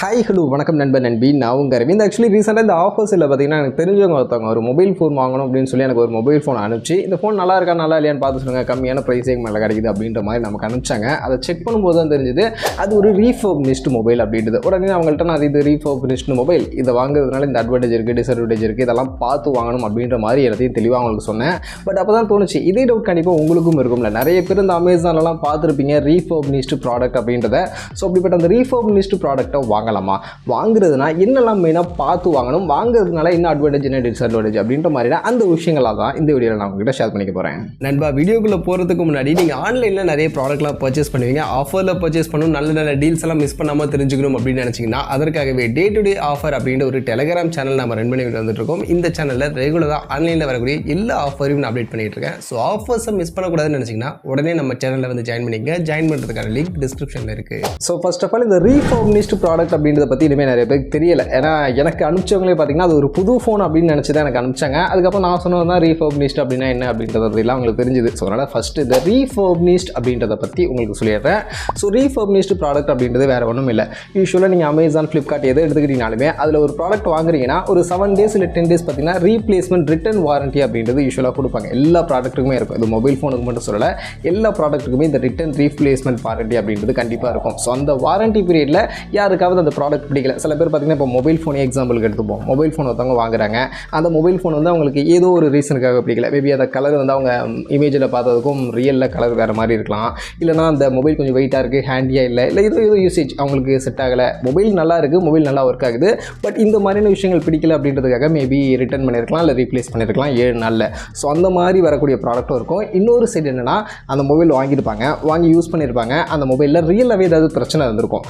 Hi hello வணக்கம் நண்பன் நண்பி நான் உங்கள் ரவி. ஆக்சுவலி ரீசெண்டாக இந்த ஆஃபர்ஸில் பார்த்தீங்கன்னா எனக்கு தெரிஞ்சவங்க ஒருத்தவங்க ஒரு மொபைல் ஃபோன் வாங்கணும் அப்படின்னு சொல்லி எனக்கு ஒரு மொபைல் ஃபோன் அனுப்பிச்சு இந்த ஃபோன் நல்லா இருக்கா நல்லா இல்லையான்னு பார்த்து சொல்லுங்கள், கம்மியான ப்ரைஸே மேலே கிடைக்குது அப்படின்ற மாதிரி நமக்கு அனுப்பிச்சாங்க. அதை செக் பண்ணும்போது தான் தெரிஞ்சுது அது ஒரு ரீஃபர்பிஷ்டு மொபைல் அப்படின்றது. உடனே அவங்கள்ட்ட நான் இது ரீஃபர்பிஷ்டு மொபைல், இதை வாங்குறதுனால இந்த அட்வான்டேஜ் இருக்குது டிஸ்அட்வான்டேஜ் இருக்குது, இதெல்லாம் பார்த்து வாங்கணும் அப்படின்ற மாதிரி எல்லாத்தையும் தெளிவாக அவங்களுக்கு சொன்னேன். பட் அப்போ தான் தோணுச்சு இதே டவுட் கண்டிப்பாக உங்களுக்கும் இருக்கும்ல. நிறைய பேர் இந்த அமேசான்லாம் பார்த்துருப்பீங்க ரீஃபர்பிஷ்டு ப்ராடக்ட் அப்படின்றத. ஸோ அப்படிப்பட்ட அந்த ரீஃபர்பிஷ்டு ப்ராடக்ட்டை வாங்கலாமா, வாங்குறதுனா என்னெல்லாம் மெயினாக பார்த்து வாங்கணும், வாங்குறதுனால என்ன அட்வான்டேஜ் என்ன டிஸ்அட்வான்டேஜ் அப்படின்ற மாதிரினா அந்த விஷயங்களாக தான் இந்த வீடியோவில் நான் உங்ககிட்ட ஷேர் பண்ணிக்க போகிறேன். நண்பா, வீடியோக்குள்ளே போகிறதுக்கு முன்னாடி நீங்கள் ஆன்லைனில் நிறைய ப்ராடக்ட்லாம் பர்ச்சேஸ் பண்ணுவீங்க, ஆஃபரில் பர்ச்சேஸ் பண்ணணும், நல்ல நல்ல டீல்ஸ் எல்லாம் மிஸ் பண்ணாமல் தெரிஞ்சுக்கணும் அப்படின்னு நினச்சிங்கன்னா அதற்காகவே டே டு டே ஆஃபர் அப்படின்ற ஒரு டெலிகிராம் சேனல் நம்ம ரன் பண்ணிட்டு வந்துட்டு இருக்கோம். இந்த சேனலில் ரெகுலராக ஆன்லைனில் வரக்கூடிய எல்லா ஆஃபரையும் நான் அப்டேட் பண்ணிட்டு இருக்கேன். ஸோ ஆஃபர்ஸை மிஸ் பண்ணக்கூடாதுன்னு நினச்சிங்கன்னா உடனே நம்ம சேனலில் வந்து ஜாயின் பண்ணிங்க. ஜாயின் பண்ணுறதுக்கான லிங்க் டிஸ்கிரிப்ஷனில் இருக்குது. ஸோ ஃபர்ஸ்ட் ஆஃப் ஆல் இந்த ரீஃபர்பிஷ்டு ப்ராடக்ட் அப்படின்றத பற்றி இனிமேல் நிறைய பேருக்கு தெரியல. ஏன்னா எனக்கு அனுப்பிச்சவங்களே பார்த்தீங்கன்னா அது ஒரு புது ஃபோன் அப்படின்னு நினச்சி தான் எனக்கு அனுப்பிச்சாங்க. அதுக்கப்புறம் நான் சொன்னது தான் ரீஃபர்பிஷ்டு அப்படின்னா என்ன அப்படின்றத பற்றிலாம் உங்களுக்கு தெரிஞ்சுது. ஸோ அதனால் ஃபஸ்ட்டு இந்த ரீஃபர்பிஷ்டு அப்படின்றத பற்றி உங்களுக்கு சொல்லிடுறேன். ஸோ ரீஃபர்பிஷ்டு ப்ராடக்ட் அப்படின்றது வேறு ஒன்றும் இல்லை. யூஸ்வலாக நீங்கள் அமேசான், ஃப்ளிப்கார்ட் எதை எடுத்துக்கிட்டீங்கனாலுமே அதில் ஒரு ப்ராடக்ட் வாங்குறீங்கன்னா ஒரு 7 days இல்லை 10 days பார்த்தீங்கன்னா ரீப்ளேஸ்மெண்ட் ரிட்டர்ன் வாரண்ட்டி அப்படின்றது யூஸ்வலாக கொடுப்பாங்க. எல்லா ப்ராடக்ட்டுக்குமே இருக்கும். இது மொபைல் ஃபோனுக்கு மட்டும் சொல்லலை, எல்லா ப்ராடக்ட்டுக்குமே இந்த ரிட்டர்ன் ரீப்ளேஸ்மெண்ட் வாரண்ட்டி அப்படின்றது கண்டிப்பாக இருக்கும். ஸோ அந்த வாரண்ட்டி பீரியடில் யாருக்காவது அந்த ப்ராடக்ட் பிடிக்கல, சில பேர் பார்த்தீங்கன்னா இப்போ மொபைல் ஃபோன் எக்ஸாம்பிளுக்கு எடுத்துப்போம். மொபைல் ஃபோன் ஒருத்தவங்க வாங்குறாங்க, அந்த மொபைல் ஃபோன் வந்து அவங்களுக்கு ஏதோ ஒரு ரீசனுக்காக பிடிக்கல. மேபி அந்த கலர் வந்து அவங்க இமேஜில் பார்த்ததுக்கும் ரியலில் கலர் வேறு மாதிரி இருக்கலாம், இல்லைனா அந்த மொபைல் கொஞ்சம் வெயிட்டாக இருக்குது, ஹேண்டியாக இல்லை ஏதோ யூசேஜ் அவங்களுக்கு செட் ஆகலை. மொபைல் நல்லா இருக்குது, மொபைல் நல்லா ஒர்க் ஆகுது, பட் இந்த மாதிரியான விஷயங்கள் பிடிக்கல அப்படின்றதுக்காக மேபி ரிட்டர்ன் பண்ணியிருக்கலாம், இல்லை ரீப்ளேஸ் பண்ணியிருக்கலாம் 7 நாளில். ஸோ அந்த மாதிரி வரக்கூடிய ப்ராடக்ட்டும் இருக்கும். இன்னொரு சைடு என்னென்னா, அந்த மொபைல் வாங்கியிருப்பாங்க, வாங்கி யூஸ் பண்ணியிருப்பாங்க, அந்த மொபைலில் ரியலாகவே ஏதாவது பிரச்சனை இருந்திருக்கும்.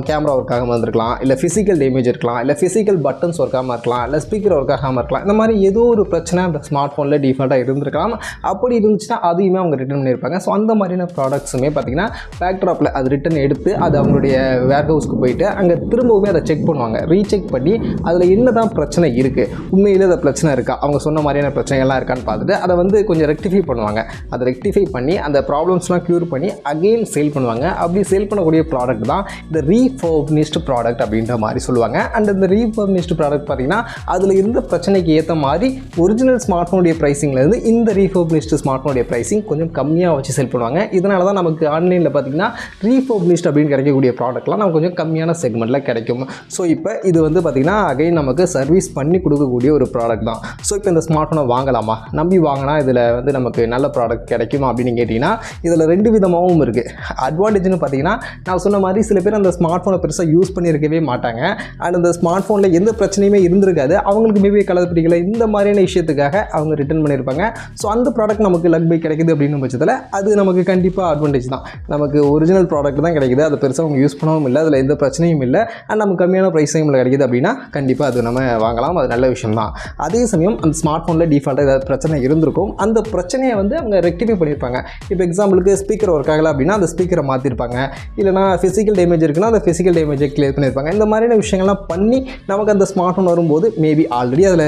கேமரா ஒர்க் ஆகாமல் இருந்திருக்கலாம், இல்லை ஃபிசிக்கல் டேமேஜ் இருக்கலாம், இல்லை ஃபிசிக்கல் பட்டன்ஸ் ஒர்க் ஆகாமல் இருக்கலாம், இல்லை ஸ்பீக்கர் ஒர்க் ஆகாமல் இருக்கலாம். இந்த மாதிரி ஏதோ ஒரு பிரச்சனை அந்த ஸ்மார்ட் ஃபோனில் டிஃபால்ட்டாக இருந்திருக்கலாம். அப்படி இருந்துச்சுன்னா அதையுமே அவங்க ரிட்டர்ன் பண்ணியிருப்பாங்க. ஸோ அந்த மாதிரியான ப்ராடக்ட்ஸுமே பார்த்திங்கன்னா பேக்ட்ராப்பில் அது ரிட்டர்ன் எடுத்து அது அவங்களுடைய வேர் ஹவுஸ்க்கு போயிட்டு அங்கே திரும்பவுமே அதை செக் பண்ணுவாங்க. ரீசெக் பண்ணி அதில் என்ன தான் பிரச்சனை இருக்குது, உண்மையில் அதை பிரச்சனை இருக்கா, அவங்க சொன்ன மாதிரியான பிரச்சனைகள்லாம் இருக்கான்னு பார்த்துட்டு அதை வந்து கொஞ்சம் ரெக்டிஃபை பண்ணுவாங்க. அதை ரெக்டிஃபை பண்ணி அந்த ப்ராப்ளம்ஸ்லாம் க்யூர் பண்ணி அகெயின் சேல் பண்ணுவாங்க. அப்படி சேல் பண்ணக்கூடிய ப்ராடக்ட் தான் இந்த ரீஃபர்பிஷ்டு ப்ராடக்ட் அப்படின்ற மாதிரி சொல்லுவாங்க. அண்ட் இந்த ரீஃபர்பிஷ்டு ப்ராடக்ட் பார்த்தீங்கன்னா அதில் இருந்த பிரச்சனைக்கு ஏற்ற மாதிரி ஒரிஜினல் ஸ்மார்ட் ஃபோனுடைய ப்ரைஸிங்லேருந்து இந்த ரீஃபர்பிஷ்டு ஸ்மார்ட் ஃபோனுடைய ப்ரைஸிங் கொஞ்சம் கம்மியாக வச்சு செல் பண்ணுவாங்க. இதனால தான் நமக்கு ஆன்லைனில் பார்த்தீங்கன்னா ரீஃபர்பிஷ்டு அப்படின்னு கிடைக்கக்கூடிய ப்ராடக்ட்லாம் நமக்கு கொஞ்சம் கம்மியான செக்மெண்ட்டில் கிடைக்கும். ஸோ இப்போ இது வந்து பார்த்திங்கன்னா அகைன் நமக்கு சர்வீஸ் பண்ணி கொடுக்கக்கூடிய ஒரு ப்ராடக்ட் தான். ஸோ இப்போ இந்த ஸ்மார்ட் ஃபோனை வாங்கலாமா, நம்பி வாங்கினா இதில் வந்து நமக்கு நல்ல ப்ராடக்ட் கிடைக்குமா அப்படின்னு கேட்டிங்கன்னா இதில் 2 விதமாகவும் இருக்குது. அட்வான்டேஜ்னு பார்த்தீங்கன்னா நான் சொன்ன மாதிரி சில பேர் அந்த ஸ்மார்ட் ஃபோனை பெருசாக யூஸ் பண்ணியிருக்கவே மாட்டாங்க. அண்ட் அந்த ஸ்மார்ட் ஃபோனில் எந்த பிரச்சனையுமே இருந்திருக்காது, அவங்களுக்கு மேபி கலர் பிடிக்கல, இந்த மாதிரியான விஷயத்துக்காக அவங்க ரிட்டர்ன் பண்ணியிருப்பாங்க. ஸோ அந்த ப்ராடக்ட் நமக்கு லக் பை கிடைக்குது அப்படின்னு பட்சத்தில் அது நமக்கு கண்டிப்பாக அட்வான்டேஜ் தான். நமக்கு ஒரிஜினல் ப்ராடக்ட் தான் கிடைக்குது, அது பெருசாக அவங்க யூஸ் பண்ணவும் இல்லை, அதில் எந்த பிரச்சனையும் இல்லை, அண்ட் நமக்கு கம்மியான ப்ரைஸையும் கிடைக்குது அப்படின்னா கண்டிப்பாக அது நம்ம வாங்கலாம். அது நல்ல விஷயம் தான். அதே சமயம் அந்த ஸ்மார்ட் ஃபோனில் டிஃபால்ட்டாக ஏதாவது பிரச்சனை இருந்திருக்கும், அந்த பிரச்சனையை வந்து அவங்க ரெக்டிஃபை பண்ணியிருப்பாங்க. இப்போ எக்ஸாம்பிளுக்கு ஸ்பீக்கர் ஒர்க் ஆகலை அப்படின்னா அந்த ஸ்பீக்கரை மாற்றிருப்பாங்க, இல்லைனா ஃபிசிக்கல் டேமேஜ் இருக்குன்னா அந்த ஃபிசிக்கல் டேமேஜை கிளியர் பண்ணியிருப்பாங்க. இந்த மாதிரியான விஷயங்கள்லாம் பண்ணி நமக்கு அந்த ஸ்மார்ட் ஃபோன் வரும்போது மேபி ஆல்ரெடி அதில்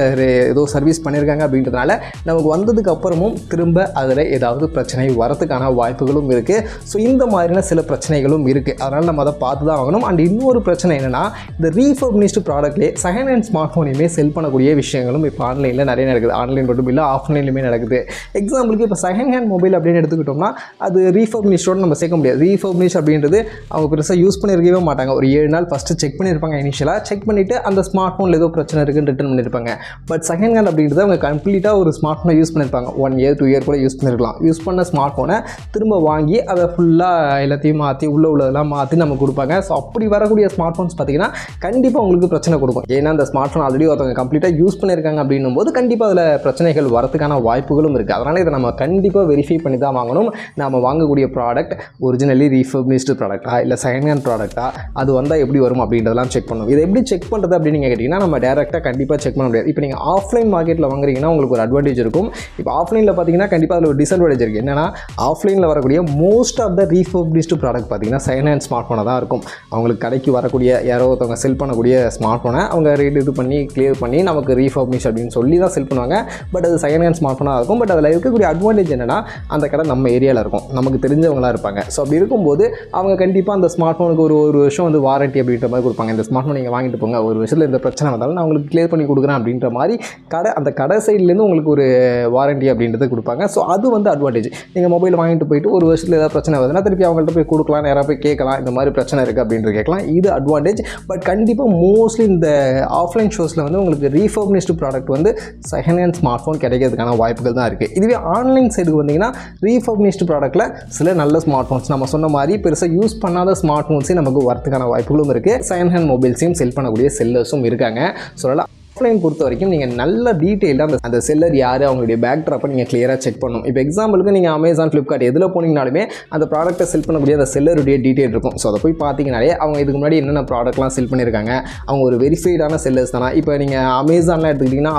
ஏதோ சர்வீஸ் பண்ணியிருக்காங்க அப்படின்றதுனால நமக்கு வந்ததுக்கு அப்புறமும் திரும்ப அதில் ஏதாவது பிரச்சனை வரதுக்கான வாய்ப்புகளும் இருக்குது. ஸோ இந்த மாதிரியான சில பிரச்சனைகளும் இருக்குது. அதனால் நம்ம அதை பார்த்து தான் வாங்கணும். அண்ட் இன்னொரு பிரச்சனை என்னென்னா, இந்த ரீஃபர்பிஷ்டு ப்ராடக்ட்லேயே செகண்ட் ஹேண்ட் ஸ்மார்ட் ஃபோனையுமே செல் பண்ணக்கூடிய விஷயங்களும் இப்போ ஆன்லைனில் நிறைய நடக்குது. ஆன்லைன் மட்டும் இல்லை, ஆஃப்லைன்லையுமே நடக்குது. எக்ஸாம்பிளுக்கு இப்போ செகண்ட் ஹேண்ட் மொபைல் அப்படின்னு எடுத்துக்கிட்டோம்னா அது ரீஃபர்பிஷ்டோடு நம்ம சேர்க்க முடியாது. ரீஃபர்பிஷ் அப்படின்றது அவங்க பெருசாக யூஸ் பண்ணியிருக்கவே மாட்டாங்க. ஒரு 7 நாள் ஃபஸ்ட்டு செக் பண்ணியிருப்பாங்க, இனிஷியலாக செக் பண்ணிவிட்டு அந்த ஸ்மார்ட் ஃபோனில் ஏதோ பிரச்சனை இருக்குன்னு ரிட்டர்ன் பண்ணியிருப்பாங்க. பட் செகண்ட் ஹேண்ட் அப்படின்றது அவங்க கம்ப்ளீட்டாக ஒரு ஸ்மார்ட் ஃபோனை யூஸ் பண்ணியிருப்பாங்க, 1 year 2 year கூட யூஸ் பண்ணியிருக்கலாம். யூஸ் பண்ண ஸ்மார்ட் ஃபோனை திரும்ப வாங்கி அதை ஃபுல்லாக எல்லாத்தையும் மாற்றி உள்ளதெல்லாம் மாற்றி நம்ம கொடுப்பாங்க. ஸோ அப்படி வரக்கூடிய ஸ்மார்ட் ஃபோன்ஸ் பார்த்திங்கன்னா கண்டிப்பாக உங்களுக்கு பிரச்சனை கொடுக்கும். ஏன்னா அந்த ஸ்மார்ட் ஃபோன் ஆல்ரெடி ஒருத்தவங்க கம்ப்ளீட்டாக யூஸ் பண்ணியிருக்காங்க அப்படின்னும் போது கண்டிப்பாக அதில் பிரச்சனைகள் வரதுக்கான வாய்ப்புகளும் இருக்குது. அதனால் இதை நம்ம கண்டிப்பாக வெரிஃபை பண்ணி தான் வாங்கணும். நம்ம வாங்கக்கூடிய ப்ராடக்ட் ஒரிஜினலி ரீஃபர்பிஷ்டு ப்ராடக்ட்டா இல்லை செகண்ட் ஹேண்ட் ப்ராடக்ட்டா, அது வந்தால் எப்படி வரும் அப்படின்றதெல்லாம் செக் பண்ணணும். இதை எப்படி செக் பண்ணுறது அப்படின்னு நீங்கள் கேட்டிங்கன்னா நம்ம டேரெக்டாக கண்டிப்பாக செக் பண்ண முடியாது. இப்போ நீங்கள் ஆஃப்லைன் மார்க்கெட்டில் வாங்குறீங்கன்னா உங்களுக்கு ஒரு அட்வான்டேஜ் இருக்கும். இப்போ ஆஃப்லைனில் பார்த்தீங்கன்னா கண்டிப்பாக அதில் ஒரு டிஸ்அட்வான்டேஜ் இருக்குது. என்னென்னா ஆஃப்லைனில் வரக்கூடிய most of the refurbished product பார்த்தீங்கன்னா செகண்ட் ஹேண்ட் ஸ்மார்ட் ஃபோனை தான் இருக்கும். அவங்களுக்கு கடைக்கு வரக்கூடிய யாரோ ஒருத்தவங்க செல் பண்ணக்கூடிய ஸ்மார்ட் ஃபோனை அவங்க ரேட் இது பண்ணி கிளியர் பண்ணி நமக்கு ரீஃபர்பிஷ் அப்படின்னு சொல்லி தான் செல் பண்ணுவாங்க. பட் அது செகண்ட் ஹேண்ட் ஸ்மார்ட் ஃபோனாக இருக்கும். பட் அதில் இருக்கக்கூடிய அட்வான்டேஜ் என்னென்னா அந்த கடை நம்ம ஏரியாவில் இருக்கும், நமக்கு தெரிஞ்சவங்களாக இருப்பாங்க. ஸோ அப்படி இருக்கும்போது அவங்க கண்டிப்பாக அந்த ஸ்மார்ட் ஃபோனுக்கு ஒரு வருஷம் வந்து வாரண்ட்டி அப்படின்ற மாதிரி கொடுப்பாங்க. இந்த ஸ்மார்ட் ஃபோன் நீங்கள் வாங்கிட்டு போங்க, ஒரு வருஷத்தில் இந்த பிரச்சனை வந்தாலும் நான் உங்களுக்கு கிளியர் பண்ணி கொடுக்குறேன் அப்படின்ற மாதிரி அந்த கடை சைட்லேருந்து உங்களுக்கு ஒரு வாரண்டி அப்படின்றது கொடுப்பாங்க. ஸோ அது வந்து அட்வான்டேஜ். நீங்கள் மொபைல் வாங்கிட்டு போயிட்டு ஒரு வருஷத்தில் ஏதாவது பிரச்சனை வருதுன்னா திருப்பி அவங்கள்ட்ட போய் கொடுக்கலாம், நேராக போய் கேட்கலாம், இந்த மாதிரி பிரச்சனை இருக்குது அப்படின்றது கேட்கலாம். இது அட்வான்டேஜ். பட் கண்டிப்பாக மோஸ்ட்லி இந்த ஆஃப்லைன் ஷோஸில் வந்து உங்களுக்கு ரீஃபர்பிஷ்டு ப்ராடக்ட் வந்து செகண்ட் ஹேண்ட் ஸ்மார்ட் ஃபோன் கிடைக்கிறதுக்கான வாய்ப்புகள் தான் இருக்குது. இதுவே ஆன்லைன் சைடுக்கு வந்தீங்கன்னா ரீஃபர்பிஷ்டு ப்ராடக்ட்டில் சில நல்ல ஸ்மார்ட் ஃபோன்ஸ் நம்ம சொன்ன மாதிரி பெருசாக யூஸ் பண்ணாத ஸ்மார்ட் ஃபோன்ஸே நமக்கு வரதுக்கான வாய்ப்புகளும் இருக்குது. செகண்ட் ஹேண்ட் மொபைல்ஸையும் செல் பண்ணக்கூடிய செல்லர்ஸும் இருக்காங்க. சொல்லலாம் ஆஃப்லைன் பொறுத்த வரைக்கும் நீங்கள் நல்ல டீட்டெயிலாக அந்த செல்லர் யார், அவங்களுடைய பேக் ட்ராப்பை நீங்கள் கிளியராக செக் பண்ணணும். இப்போ எக்ஸாம்பிளுக்கு நீங்கள் அமேசான், ஃப்ளிப்கார்ட் எதில் போனீங்கனாலுமே அந்த ப்ராடக்ட்டை செல் பண்ணக்கூடிய அந்த செல்லருடைய டீட்டெயில் இருக்கும். ஸோ அதை போய் பார்த்தீங்கனாலே அவங்க இதுக்கு முன்னாடி என்னென்ன ப்ராடக்ட்லாம் செல் பண்ணியிருக்காங்க, அவங்க ஒரு வெரிஃபைடான செல்லர்ஸ் தானே. இப்போ நீங்கள் அமேசான்லாம் எடுத்துக்கிட்டிங்கன்னா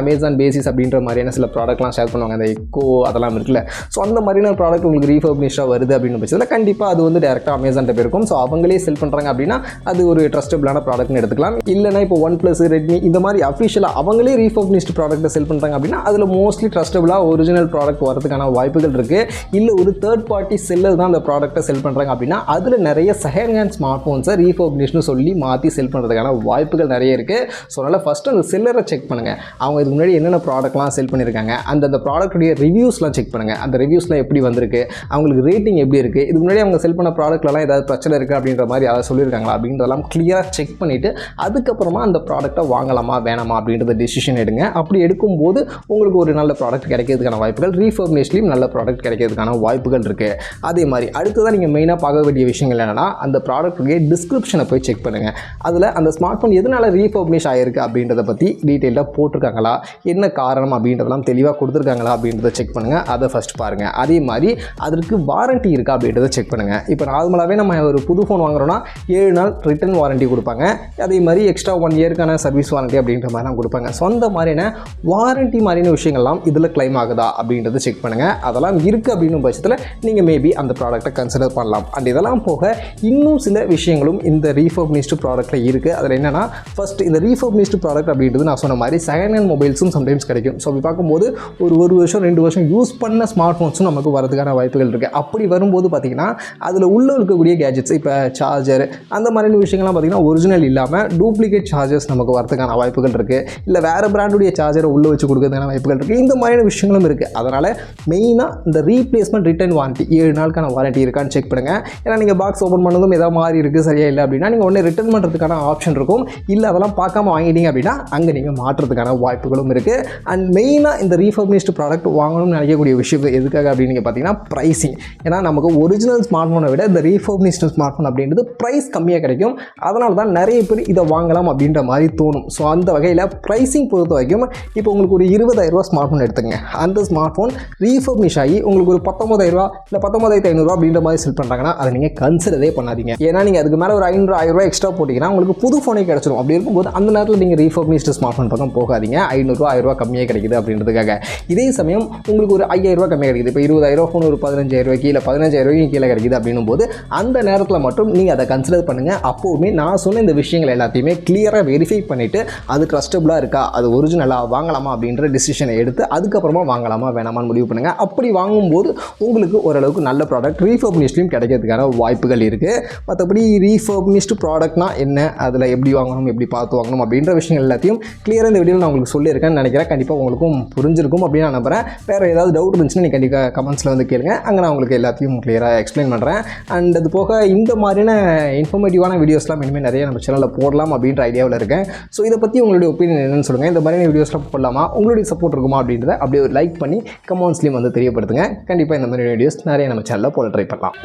அமேசான் பேசிஸ் அப்படின்ற மாதிரியான சில ப்ராடக்ட்லாம் ஷேர் பண்ணுவாங்க. அந்த இக்கோ அதெல்லாம் இருக்குல்ல. ஸோ அந்த மாதிரியான ப்ராடக்ட் உங்களுக்கு ரீஃபர்பிஷ்டாக வருது அப்படின்னு பட்சத்தில் கண்டிப்பாக அது வந்து டேரெக்டாக அமேசான்ட்ட போயிருக்கும். ஸோ அவங்களே செல் பண்ணுறாங்க அப்படின்னா அது ஒரு ட்ரஸ்டபிளான ப்ராடக்ட்னு எடுத்துக்கலாம். இல்லைனா இப்போ OnePlus, Redmi இந்த மாதிரி அஃபிஷியலாக அவங்களே ரீஃபர்பிஷ்டு ப்ராடக்ட்டை செல் பண்ணுறாங்க அப்படின்னா அதில் மோஸ்ட்லி ட்ரஸ்டபிளாக ஒரிஜினல் ப்ராடக்ட் வரதுக்கான வாய்ப்புகள் இருக்குது. இல்லை ஒரு தேர்ட் பார்ட்டி செல்லர் தான் அந்த ப்ராடக்ட்டை செல் பண்ணுறாங்க அப்படின்னா அதில் நிறைய செகண்ட் ஹேண்ட் ஸ்மார்ட் ஃபோன்ஸை ரீஃபர்பிஷ்னு சொல்லி மாற்றி செல் பண்ணுறதுக்கான வாய்ப்புகள் நிறைய இருக்குது. ஸோ அதனால் ஃபஸ்ட்டு அந்த செல்லரை செக் பண்ணுங்கள். அவங்க இதுக்கு முன்னாடி என்னென்ன ப்ராடக்ட்லாம் செல் பண்ணியிருக்காங்க, அந்த ப்ராடக்ட்டுடைய ரிவ்யூஸ்லாம் செக் பண்ணுங்கள். அந்த ரிவ்யூஸ்லாம் எப்படி வந்திருக்கு, அவங்களுக்கு ரேட்டிங் எப்படி இருக்குது, இதுக்கு முன்னாடி அவங்க செல் பண்ண ப்ராடக்ட்லாம் ஏதாவது பிரச்சனை இருக்குது அப்படின்ற மாதிரி அதை சொல்லியிருக்காங்களா அப்படின்றதெல்லாம் கிளியராக செக் பண்ணிவிட்டு அதுக்கப்புறமா அந்த ப்ராடக்ட்டை வாங்கலாமா வேணாமா அப்படின்றத டிசிஷன் எடுங்க. அப்படி எடுக்கும்போது உங்களுக்கு ஒரு நல்ல ப்ராடக்ட் கிடைக்கிறதுக்கான வாய்ப்புகள், ரீஃபர்பிஷ்ட்லேயும் நல்ல ப்ராடக்ட் கிடைக்கிறதுக்கான வாய்ப்புகள் இருக்குது. அதே மாதிரி அடுத்ததான் நீங்கள் மெயினாக பார்க்க வேண்டிய விஷயங்கள் என்னென்னா அந்த ப்ராடக்ட்டுடைய டிஸ்கிரிப்ஷனை போய் செக் பண்ணுங்கள். அதில் அந்த ஸ்மார்ட் ஃபோன் எதனால் ரீஃபர்பிஷ் ஆகிருக்கு அப்படின்றத பற்றி டீட்டெயிலாக போட்டிருக்காங்களா, என்ன காரணம் அப்படின்றதெல்லாம் தெளிவாக கொடுத்துருக்காங்களா அப்படின்றத செக் பண்ணுங்கள். அதை ஃபஸ்ட் பாருங்கள். அதே மாதிரி அதற்கு வாரண்ட்டி இருக்கா அப்படின்றத செக் பண்ணுங்கள். இப்போ நார்மலாகவே நம்ம ஒரு புது ஃபோன் வாங்குறோன்னா 7 நாள் ரிட்டர்ன் வாரண்ட்டி கொடுப்பாங்க. அதே மாதிரி எக்ஸ்ட்ரா 1 இயருக்கான சர்வீஸ் வாரண்ட்டி அப்படின்ற மாதிரிலாம் கொடுப்பாங்க. ஸோ அந்த மாதிரியான வாரண்ட்டி மாதிரியான விஷயங்கள்லாம் இதில் கிளைம் ஆகுதா அப்படின்றத செக் பண்ணுங்கள். அதெல்லாம் இருக்குது அப்படின்னு பட்சத்தில் நீங்கள் மேபி அந்த ப்ராடக்ட்டை கன்சிடர் பண்ணலாம். அண்ட் இதெல்லாம் போக இன்னும் சில விஷயங்களும் இந்த ரீஃபர்பிஷ்டு ப்ராடக்ட்டில் இருக்குது. அதில் என்னென்னா ஃபஸ்ட் இந்த ரீஃபர்பிஷ்டு ப்ராடக்ட் அப்படின்றது நான் சொன்ன மாதிரி செகண்ட் ஹேண்ட் மொபைல்ஸும் சம்டைம்ஸ் கிடைக்கும். ஸோ அப்படி பார்க்கும்போது ஒரு வருஷம் 2 வருஷம் யூஸ் பண்ண ஸ்மார்ட் ஃபோன்ஸும் நமக்கு வரதுக்கான வாய்ப்புகள் இருக்குது. அப்படி வரும்போது பார்த்திங்கன்னா அதில் உள்ளே இருக்கக்கூடிய கேஜெட்ஸ், இப்போ சார்ஜர் அந்த மாதிரியான விஷயங்கள்லாம் பார்த்திங்கன்னா ஒரிஜினல் இல்லாமல் டூப்ளிகேட் சார்ஜர்ஸ் நமக்கு வரதுக்கான வாய்ப்புகள் இருக்குது. இல்லை வேறு பிராண்டுடைய சார்ஜரை உள்ளே வச்சு கொடுக்கறதுக்கான வாய்ப்புகள் இருக்குது. இந்த மாதிரியான விஷயங்களும் இருக்குது. அதனால் மெயினாக இந்த ரீப்ளேஸ்மெண்ட் ரிட்டர்ன் வாரண்ட்டி 7 நாளுக்கான வாரண்ட்டி இருக்கான்னு செக் பண்ணுங்கள். ஏன்னா நீங்கள் பாக்ஸ் ஓப்பன் பண்ணதும் ஏதாவது மாறி இருக்குது சரியா இல்லை அப்படின்னா நீங்கள் உடனே ரிட்டர்ன் பண்ணுறதுக்கான ஆப்ஷன் இருக்கும். இல்லை அதெல்லாம் பார்க்காம வாங்கிட்டீங்க அப்படின்னா அங்கே நீங்கள் மாற்றுறதுக்கான வாய்ப்புகளும் இருக்குது. அண்ட் மெயினாக இந்த ரீஃபர்பிஷ்டு ப்ராடக்ட் வாங்கணும்னு நினைக்கக்கூடிய விஷயம் எதுக்காக அப்படின்னு நீங்கள் பார்த்தீங்கன்னா ப்ரைஸிங். ஏன்னா நமக்கு ஒரிஜினல் ஸ்மார்ட் ஃபோனை விட இந்த ரீஃபர்பிஷ்டு ஸ்மார்ட் ஃபோன் அப்படின்றது ப்ரைஸ் கம்மியாக கிடைக்கும். அதனால தான் நிறைய பேர் இதை வாங்கலாம் அப்படின்ற மாதிரி தோணும். ஸோ அந்த வகையில் ப்ரைஸிங் பொறுத்த வரைக்கும் இப்போ உங்களுக்கு ஒரு 20,000 ஸ்மார்ட் ஃபோன் எடுத்துங்க. அந்த ஸ்மார்ட் ஃபோன் ரீஃபர்பிஷ் ஆகி உங்களுக்கு ஒரு 19,000 இல்லை 19,500 அப்படின்ற மாதிரி செல் பண்ணுறாங்கன்னா அதை நீங்கள் கன்சிடரே பண்ணாதீங்க. ஏன்னா நீங்கள் அதுக்கு மேலே ஒரு 500-1000 எக்ஸ்ட்ரா போட்டிங்கன்னா உங்களுக்கு புது ஃபோனே கிடச்சிடும். அப்படி இருக்கும்போது அந்த நேரத்தில் நீங்கள் ரீஃபர்பிஷ்டு ஸ்மார்ட் ஃபோன் பக்கம் போகாதீங்க. 500-1000 கம்மியாக கிடைக்குது அப்படின்றதுக்காக. இதே சமயம் உங்களுக்கு ஒரு 5,000 கம்மியாக கிடைக்குது. இப்போ 20,000 ஃபோன் ஒரு 15,000 இல்லை 15,000 கீழே கிடைக்குது அப்படின்னும் போது அந்த நேரத்தில் மட்டும் நீங்கள் அதை கன்சிடர் பண்ணுங்கள். அப்போவுமே நான் சொன்ன இந்த விஷயங்கள் எல்லாத்தையுமே கிளியராக வெரிஃபை பண்ணிவிட்டு அது ட்ரஸ்டபுளாக இருக்கா, அது ஒரிஜினலாக வாங்கலாமா அப்படின்ற டிசிஷனை எடுத்து அதுக்கப்புறமா வாங்கலாமா வேணாமான்னு முடிவு பண்ணுங்கள். அப்படி வாங்கும்போது உங்களுக்கு ஓரளவுக்கு நல்ல ப்ராடக்ட் ரீஃபர்பிஷ்ட்லையும் கிடைக்கிறதுக்கான வாய்ப்புகள் இருக்குது. மற்றபடி ரீஃபர்பிஷ்டு ப்ராடக்ட்னா என்ன, அதில் எப்படி வாங்கணும், எப்படி பார்த்து வாங்கணும் அப்படின்ற விஷயங்கள் எல்லாத்தையும் கிளியராக இந்த வீடியோவில் நான் உங்களுக்கு சொல்லியிருக்கேன்னு நினைக்கிறேன். கண்டிப்பாக உங்களுக்கும் புரிஞ்சிருக்கும் அப்படின்னு நான் நம்புகிறேன். வேறு ஏதாவது டவுட் இருந்துச்சுன்னா நீங்கள் கண்டிப்பாக கமெண்ட்ஸில் வந்து கேளுங்க. அங்கே நான் உங்களுக்கு எல்லாத்தையும் கிளியராக எக்ஸ்பிளைன் பண்ணுறேன். அண்ட் அது போக இந்த மாதிரியான இன்ஃபர்மேட்டிவான வீடியோஸ்லாம் இனிமேல் நிறைய நம்ம சேனலில் போடலாம் அப்படின்ற ஐடியாவில் இருக்கேன். ஸோ இதை பற்றி உங்களுடைய ஒப்பீனியன் என்னன்னு சொல்லுங்கள். இந்த மாதிரியான வீடியோஸ்லாம் போடலாமா, உங்களுடைய சப்போர்ட் இருக்குமா அப்படின்றத அப்படியே ஒரு லைக் பண்ணி கமெண்ட்ஸ்லையும் வந்து தெரியப்படுத்துங்க. கண்டிப்பாக இந்த மாதிரி வீடியோஸ் நிறைய நம்ம சேனலில் போட ட்ரை பண்ணலாம்.